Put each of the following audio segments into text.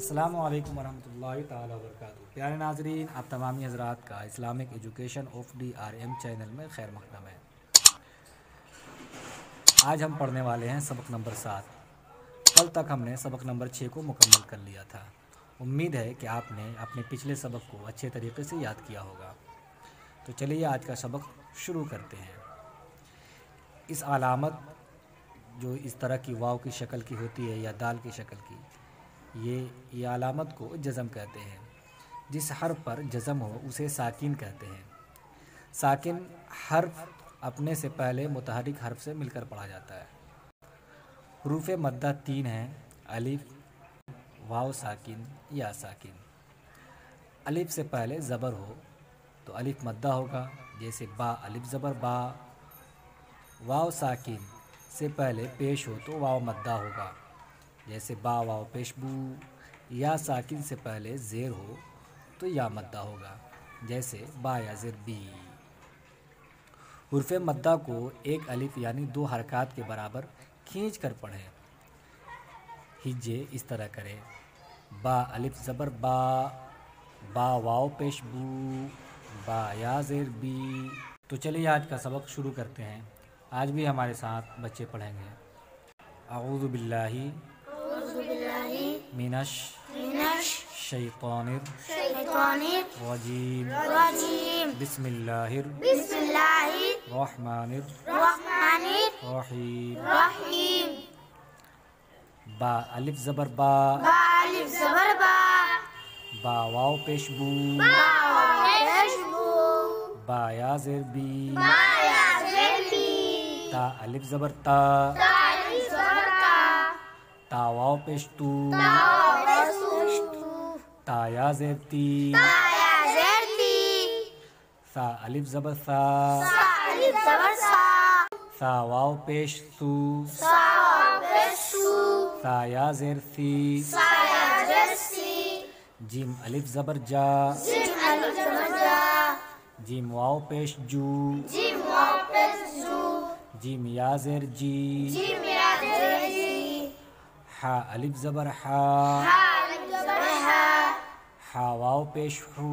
السلام علیکم ورحمۃ اللہ تعالیٰ وبرکاتہ۔ پیارے ناظرین، آپ تمامی حضرات کا Islamic education of DRM channel میں خیر مقدم ہے۔ آج ہم پڑھنے والے ہیں سبق نمبر 7۔ کل تک ہم نے سبق نمبر 6 کو مکمل کر لیا تھا۔ امید ہے کہ آپ نے اپنے پچھلے سبق کو اچھے طریقے سے یاد کیا ہوگا۔ تو چلیے آج کا سبق شروع کرتے ہیں۔ اس علامت جو اس طرح کی واو کی شکل کی ہوتی ہے یا دال کی شکل کی، یہ علامت کو جزم کہتے ہیں۔ جس حرف پر جزم ہو اسے ساکن کہتے ہیں۔ ساکن حرف اپنے سے پہلے متحرک حرف سے مل کر پڑھا جاتا ہے۔ حروف مدہ 3 ہیں: الف، واو ساکن، یا ساکن۔ الف سے پہلے زبر ہو تو الف مدہ ہوگا، جیسے با الف زبر با۔ واو ساکن سے پہلے پیش ہو تو واو مدہ ہوگا، جیسے با واو پیش بو۔ یا ساکن سے پہلے زیر ہو تو یا مدہ ہوگا، جیسے با یا زیر بی۔ حرف مدہ کو ایک الف یعنی 2 حرکات کے برابر کھینچ کر پڑھیں۔ ہجے اس طرح کریں: با الف زبر با، با واو پیش بو، با یا زیر بی۔ تو چلیے آج کا سبق شروع کرتے ہیں۔ آج بھی ہمارے ساتھ بچے پڑھیں گے: اعوذ باللہ من الشیطان الرجیم، بسم اللہ الرحمن الرحیم۔ با الف زبر با، با واو پیش بو، با یا زیر بی۔ تا الف زبر تا، تا واو پیش تو، تا یا زیر تی۔ سا الف زبر سا، سا واو پیش سو، سا یا زیر سی۔ جیم الف زبر جا، جیم واو پیش جو، جیم یا زیر جی۔ ہا الف زبر ہا، ہا واو پیش ہو،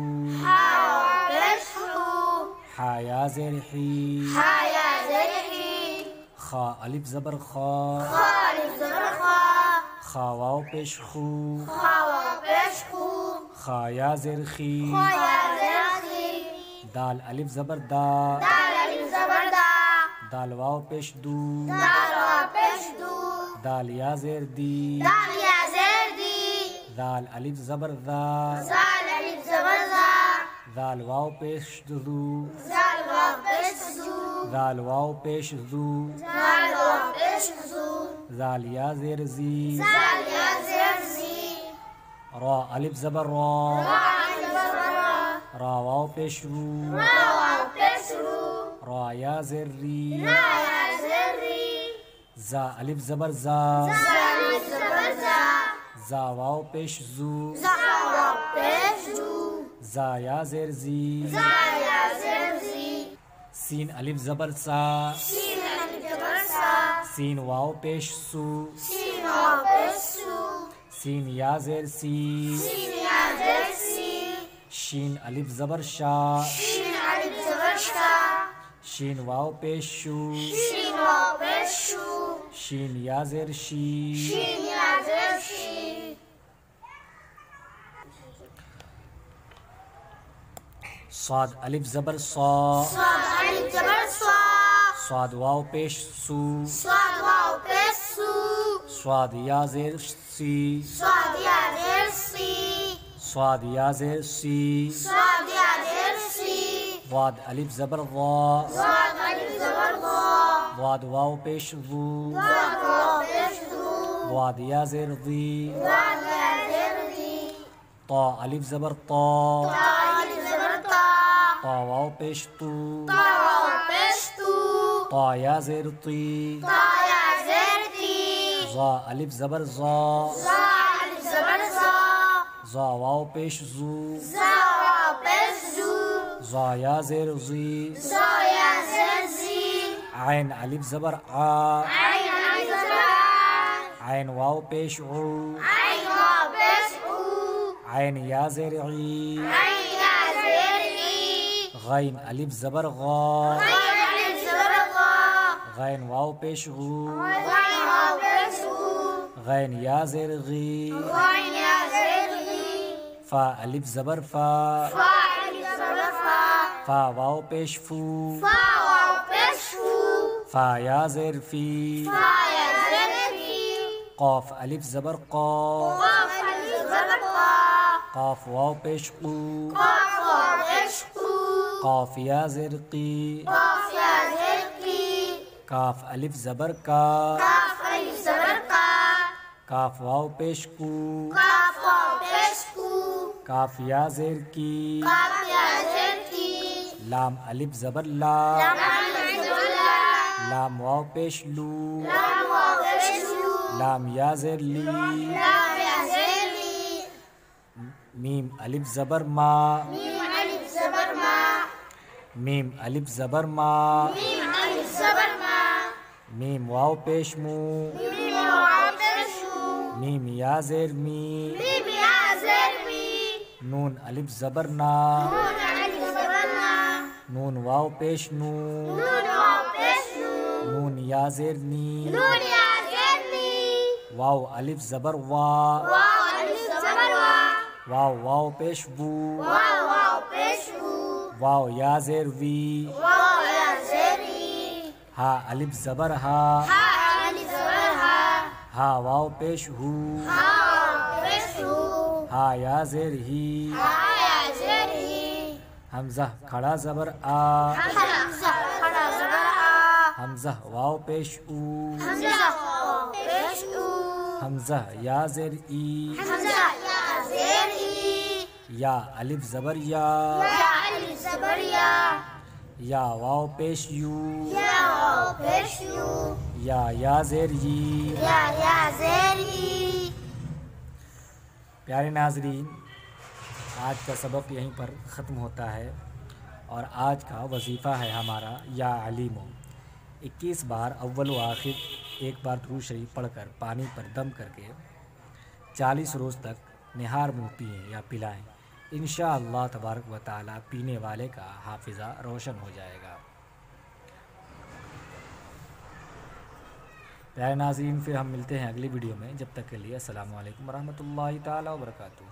ہا یا زیر ہی۔ خا الف زبر خا، خا واو پیش خو، خا یا زیر خی۔ دال الف زبر دا، دال واو پیش دو، دال یا زیر دی۔ دال الف زبر دا، دال واو پیش دو، دال واو پیش دو۔ دال یا زیر زی۔ را الف زبر را، را واو پیش رو، را یا زیر ری۔ زا الف زبر زا، زا واو پیش زو، زا یا زیر زی۔ سین الف زبر سا، سین واو پیش سو، سین یا زیر سی۔ شین الف زبر شا، شین واو پیش شو، شین یا زیر شی۔ صاد الف زبر صا، صاد واو پیش سو، صاد یا زیر سی، صاد یا زیر سی۔ ضاد الف زبر ضا، ضاد واو پیش ضو، ضاد یا زیر ضی۔ طا الف زبر طا، طا واو پیش تو، طا یا زیر طی۔ ضا الف زبر ضا، ضا واو پیش زو، ضا یا زیر زی۔ عین الف زبر آ، عین واو پیش عو، عین یا زیر عی، غین الف زبر غا، غین واو پیش غو، غین یا زیر غی، فا الف زبر فا، فا واو پیش فو، فا یا زیر فی، قاف الف زبر قا، قاف واو پیش قو، قاف یا زیر قی، کاف الف زبر کا، کاف واو پیش کو، کاف یا زیر کی، لام الف زبر لا، لام واو پیش لو، لام یا زیر لی، میم الف زبر ما، میم الف زبر ما، میم واو پیش مو، میم یا زیر می، نون الف زبر نا، نون واو پیش نو، نون یا زیر نی، واو الف زبر وا، واو واو پیش بو، واو یا زیر وی، ہا الف زبر ہا، ہا واو پیش ہو، ہا یا زیر ہی، حمزہ کھڑا زبر آ، حمزہ واو پیش او، حمزہ یا زیر ای، یا الف زبر یا، یا واو پیش یو، یا زیر یی۔ پیارے ناظرین، آج کا سبق یہیں پر ختم ہوتا ہے، اور آج کا وظیفہ ہے ہمارا یا علیمو 21 بار اول و آخر ایک بار درود شریف پڑھ کر پانی پر دم کر کے 40 روز تک نہار منہ پئیں یا پلائیں۔ انشاءاللہ تبارک و تعالی پینے والے کا حافظہ روشن ہو جائے گا۔ پیارے ناظرین، پھر ہم ملتے ہیں اگلی ویڈیو میں، جب تک کے لیے السلام علیکم ورحمۃ اللہ تعالی وبرکاتہ۔